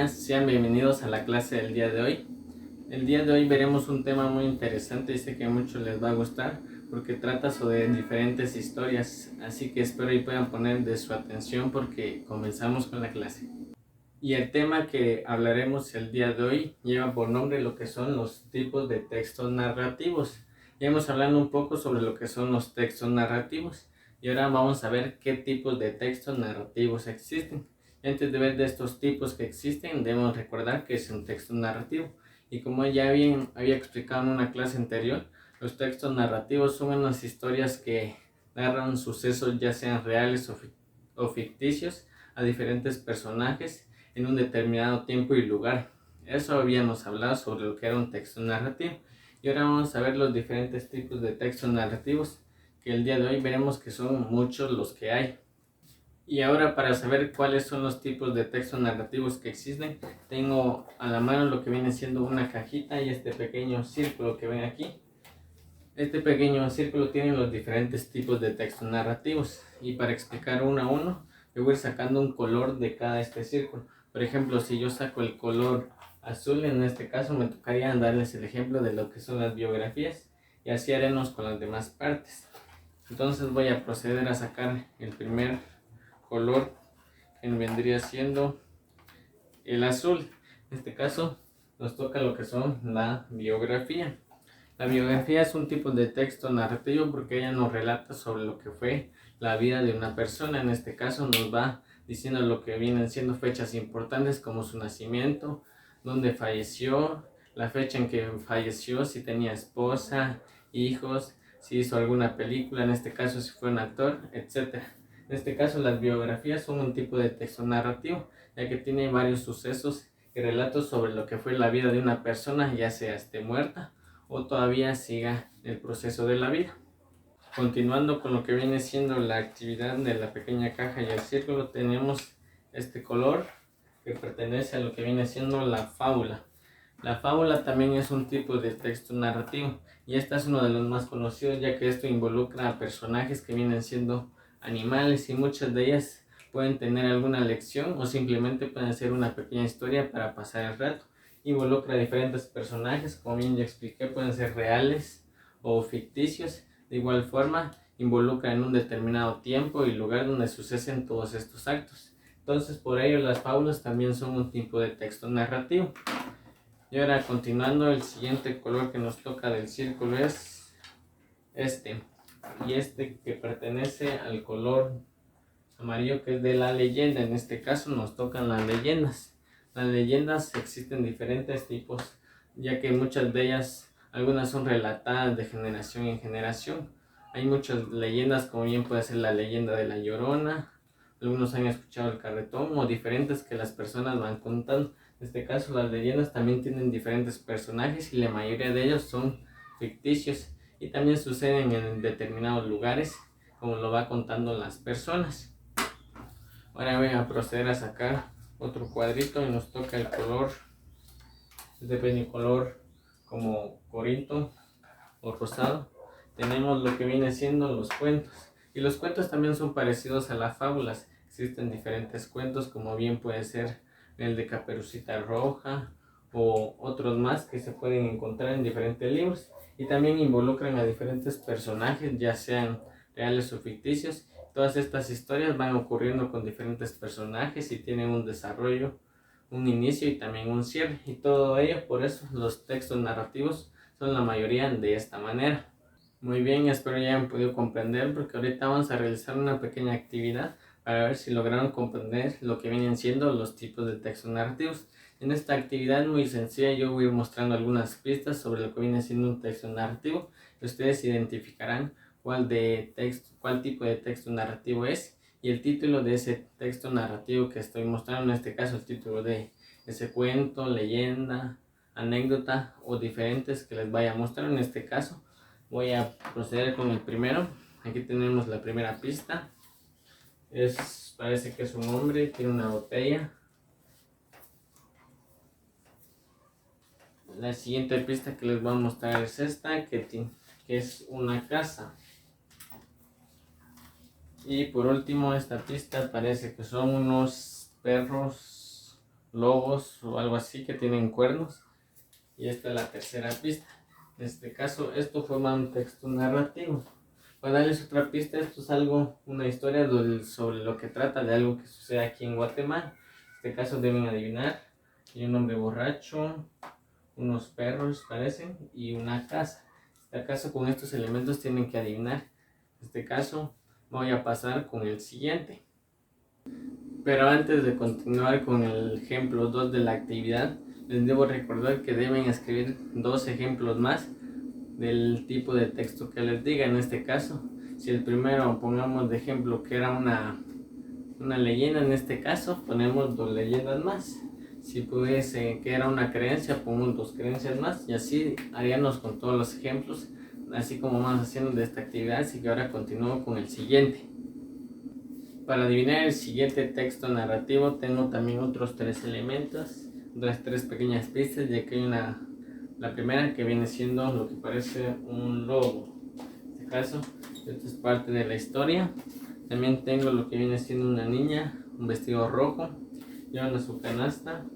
días, sean bienvenidos a la clase del día de hoy. El día de hoy veremos un tema muy interesante y sé que a muchos les va a gustar porque trata sobre diferentes historias, así que espero y puedan poner de su atención porque comenzamos con la clase. Y el tema que hablaremos el día de hoy lleva por nombre lo que son los tipos de textos narrativos. Ya hemos hablado un poco sobre lo que son los textos narrativos y ahora vamos a ver qué tipos de textos narrativos existen. Y antes de ver de estos tipos que existen, debemos recordar que es un texto narrativo. Y como ya había explicado en una clase anterior, los textos narrativos son unas historias que narran sucesos ya sean reales o ficticios a diferentes personajes en un determinado tiempo y lugar. Eso habíamos hablado sobre lo que era un texto narrativo. Y ahora vamos a ver los diferentes tipos de textos narrativos, que el día de hoy veremos que son muchos los que hay. Y ahora, para saber cuáles son los tipos de textos narrativos que existen, tengo a la mano lo que viene siendo una cajita y este pequeño círculo que ven aquí. Este pequeño círculo tiene los diferentes tipos de textos narrativos, y para explicar uno a uno, yo voy sacando un color de cada este círculo. Por ejemplo, si yo saco el color azul, en este caso me tocaría darles el ejemplo de lo que son las biografías, y así haremos con las demás partes. Entonces voy a proceder a sacar el primer color, que vendría siendo el azul. En este caso nos toca lo que son la biografía. La biografía es un tipo de texto narrativo porque ella nos relata sobre lo que fue la vida de una persona. En este caso nos va diciendo lo que vienen siendo fechas importantes como su nacimiento, dónde falleció, la fecha en que falleció, si tenía esposa, hijos, si hizo alguna película, en este caso si fue un actor, etc. En este caso las biografías son un tipo de texto narrativo, ya que tiene varios sucesos y relatos sobre lo que fue la vida de una persona, ya sea esté muerta o todavía siga el proceso de la vida. Continuando con lo que viene siendo la actividad de la pequeña caja y el círculo, tenemos este color que pertenece a lo que viene siendo la fábula. La fábula también es un tipo de texto narrativo y este es uno de los más conocidos, ya que esto involucra a personajes que vienen siendo animales y muchas de ellas pueden tener alguna lección o simplemente pueden ser una pequeña historia para pasar el rato. Involucra a diferentes personajes, como bien ya expliqué, pueden ser reales o ficticios. De igual forma, involucra en un determinado tiempo y lugar donde suceden todos estos actos. Entonces, por ello, las fábulas también son un tipo de texto narrativo. Y ahora, continuando, el siguiente color que nos toca del círculo es este. Y este que pertenece al color amarillo, que es de la leyenda. En este caso nos tocan las leyendas. Las leyendas existen diferentes tipos, ya que muchas de ellas, algunas son relatadas de generación en generación. Hay muchas leyendas, como bien puede ser la leyenda de la Llorona, algunos han escuchado el carretón o diferentes que las personas van contando. En este caso las leyendas también tienen diferentes personajes y la mayoría de ellos son ficticios y también suceden en determinados lugares, como lo va contando las personas. Ahora voy a proceder a sacar otro cuadrito y nos toca el color, este pequeño color como corinto o rosado. Tenemos lo que viene siendo los cuentos, y los cuentos también son parecidos a las fábulas. Existen diferentes cuentos, como bien puede ser el de Caperucita Roja o otros más que se pueden encontrar en diferentes libros, y también involucran a diferentes personajes, ya sean reales o ficticios. Todas estas historias van ocurriendo con diferentes personajes y tienen un desarrollo, un inicio y también un cierre, y todo ello, por eso los textos narrativos son la mayoría de esta manera. Muy bien, espero ya hayan podido comprender, porque ahorita vamos a realizar una pequeña actividad para ver si lograron comprender lo que vienen siendo los tipos de textos narrativos. En esta actividad muy sencilla yo voy a ir mostrando algunas pistas sobre lo que viene siendo un texto narrativo, y ustedes identificarán cuál tipo de texto narrativo es y el título de ese texto narrativo que estoy mostrando, en este caso el título de ese cuento, leyenda, anécdota o diferentes que les vaya a mostrar. En este caso voy a proceder con el primero. Aquí tenemos la primera pista. Parece que es un hombre, tiene una botella. La siguiente pista que les voy a mostrar es esta, que es una casa. Y por último, esta pista parece que son unos perros lobos o algo así que tienen cuernos. Y esta es la tercera pista. En este caso, esto forma un texto narrativo. Para darles otra pista, esto es algo, una historia sobre lo que trata de algo que sucede aquí en Guatemala. En este caso deben adivinar. Hay un hombre borracho, unos perros parecen y una casa. En este caso, con estos elementos tienen que adivinar. En este caso voy a pasar con el siguiente. Pero antes de continuar con el ejemplo 2 de la actividad, les debo recordar que deben escribir 2 ejemplos más del tipo de texto que les diga. En este caso, si el primero pongamos de ejemplo que era una leyenda, en este caso ponemos 2 leyendas más. Si pudiese que era una creencia, ponemos 2 creencias más, y así haríamos con todos los ejemplos, así como vamos haciendo de esta actividad. Así que ahora continúo con el siguiente. Para adivinar el siguiente texto narrativo tengo también otros 3 elementos, otras 3 pequeñas pistas, ya que hay la primera que viene siendo lo que parece un lobo. En este caso, esto es parte de la historia. También tengo lo que viene siendo una niña, un vestido rojo, llevan su canasta.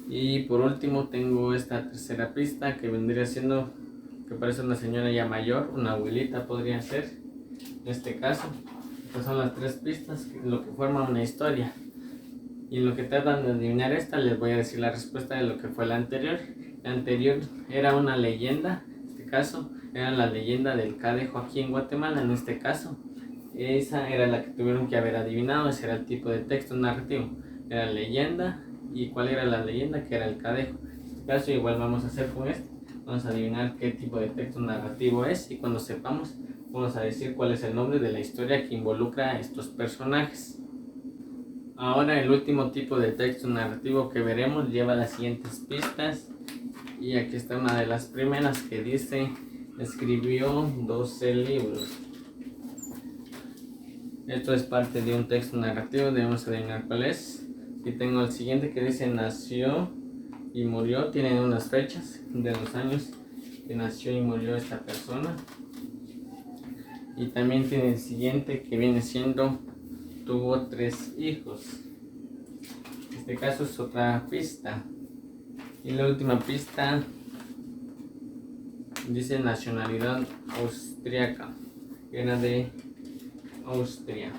Y por último tengo esta tercera pista que vendría siendo que parece una señora ya mayor, una abuelita podría ser. En este caso, estas son las 3 pistas, lo que forma una historia. Y en lo que tratan de adivinar esta, les voy a decir la respuesta de lo que fue la anterior. La anterior era una leyenda, en este caso era la leyenda del Cadejo aquí en Guatemala. En este caso, esa era la que tuvieron que haber adivinado. Ese era el tipo de texto narrativo, era leyenda. ¿Y cuál era la leyenda? Que era el Cadejo. En este caso igual vamos a hacer con este, vamos a adivinar qué tipo de texto narrativo es, y cuando sepamos vamos a decir cuál es el nombre de la historia que involucra a estos personajes. Ahora el último tipo de texto narrativo que veremos lleva las siguientes pistas, y aquí está una de las primeras que dice: escribió 12 libros. Esto es parte de un texto narrativo, debemos adivinar cuál es. Y tengo el siguiente que dice: nació y murió, tienen unas fechas de los años que nació y murió esta persona. Y también tiene el siguiente que viene siendo: tuvo 3 hijos. En este caso es otra pista. Y la última pista dice nacionalidad austriaca, era de Austria.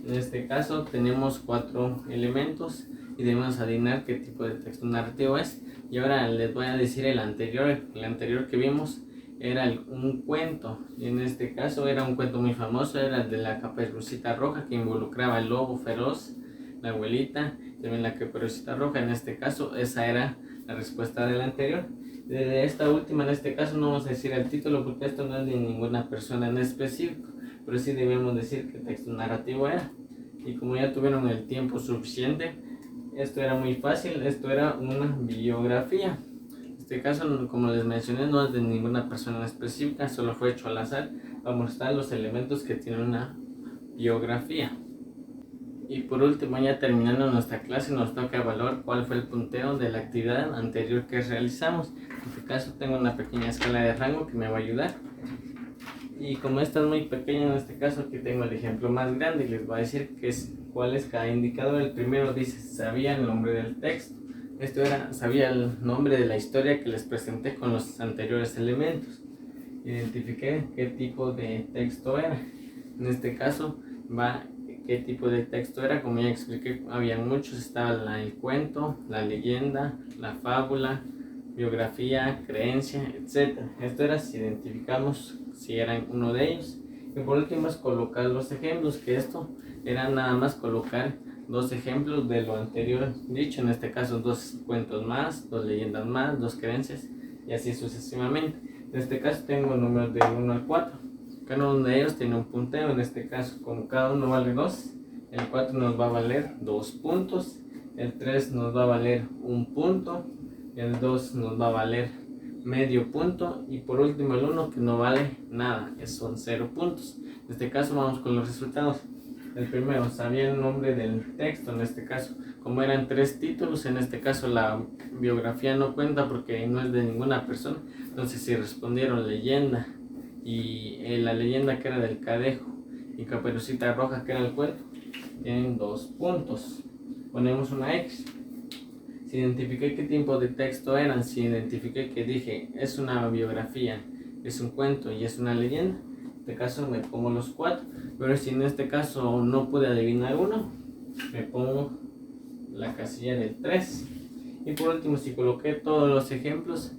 En este caso tenemos 4 elementos y debemos adivinar qué tipo de texto narrativo es. Y ahora les voy a decir el anterior que vimos era un cuento, y en este caso era un cuento muy famoso, era el de la Caperucita Roja, que involucraba el lobo feroz, la abuelita, también la Caperucita Roja. En este caso esa era la respuesta del anterior. De esta última, en este caso, no vamos a decir el título porque esto no es de ninguna persona en específico, pero sí debemos decir qué texto narrativo era. Y como ya tuvieron el tiempo suficiente, esto era muy fácil, esto era una biografía. En este caso, como les mencioné, no es de ninguna persona específica, solo fue hecho al azar para mostrar los elementos que tiene una biografía. Y por último, ya terminando nuestra clase, nos toca evaluar cuál fue el punteo de la actividad anterior que realizamos. En este caso tengo una pequeña escala de rango que me va a ayudar. Y como esta es muy pequeña, en este caso aquí tengo el ejemplo más grande y les voy a decir cuál es cada indicador. El primero dice: sabía el nombre del texto. Esto era: sabía el nombre de la historia que les presenté con los anteriores elementos. Identifiqué qué tipo de texto era. En este caso va qué tipo de texto era. Como ya expliqué, había muchos: estaba el cuento, la leyenda, la fábula, biografía, creencia, etc. Esto era si identificamos si eran uno de ellos. Y por último es colocar los ejemplos, que esto era nada más colocar 2 ejemplos de lo anterior dicho. En este caso 2 cuentos más, 2 leyendas más, 2 creencias, y así sucesivamente. En este caso tengo números de 1 al 4. Cada uno de ellos tiene un punteo. En este caso, como cada uno vale 2, el 4 nos va a valer 2 puntos, el 3 nos va a valer 1 punto, el 2 nos va a valer medio punto, y por último el 1 que no vale nada, que son 0 puntos. En este caso vamos con los resultados. El primero: sabía el nombre del texto. En este caso, como eran 3 títulos, en este caso la biografía no cuenta porque no es de ninguna persona. Entonces si respondieron leyenda y la leyenda que era del Cadejo y Caperucita Roja que era el cuento, tienen 2 puntos. Ponemos una X. Si identifiqué qué tipo de texto eran, si identifiqué que dije es una biografía, es un cuento y es una leyenda, en este caso me pongo los 4. Pero si en este caso no pude adivinar uno, me pongo la casilla del 3. Y por último, si coloqué todos los ejemplos,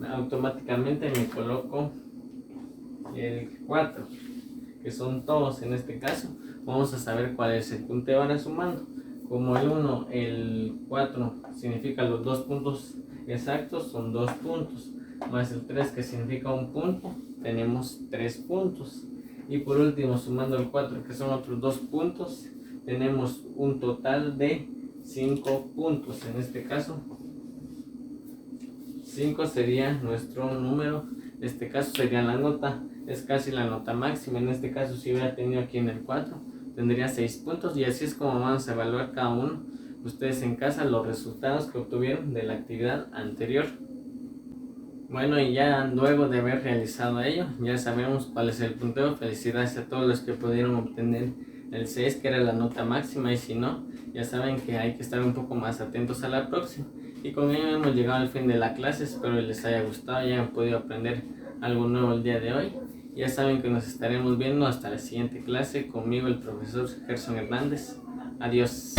automáticamente me coloco el 4, que son todos en este caso. Vamos a saber cuál es el punteo ahora sumando. Como el 1, el 4 significa los 2 puntos exactos, son 2 puntos, más el 3 que significa un punto, tenemos 3 puntos. Y por último, sumando el 4 que son otros 2 puntos, tenemos un total de 5 puntos. En este caso 5 sería nuestro número, en este caso sería la nota, es casi la nota máxima. En este caso, si hubiera tenido aquí en el 4, tendría 6 puntos, y así es como vamos a evaluar cada uno, ustedes en casa, los resultados que obtuvieron de la actividad anterior. Bueno, y ya luego de haber realizado ello, ya sabemos cuál es el punteo. Felicidades a todos los que pudieron obtener el 6, que era la nota máxima, y si no, ya saben que hay que estar un poco más atentos a la próxima. Y con ello hemos llegado al fin de la clase, espero les haya gustado y hayan podido aprender algo nuevo el día de hoy. Ya saben que nos estaremos viendo hasta la siguiente clase, conmigo el profesor Gerson Hernández. Adiós.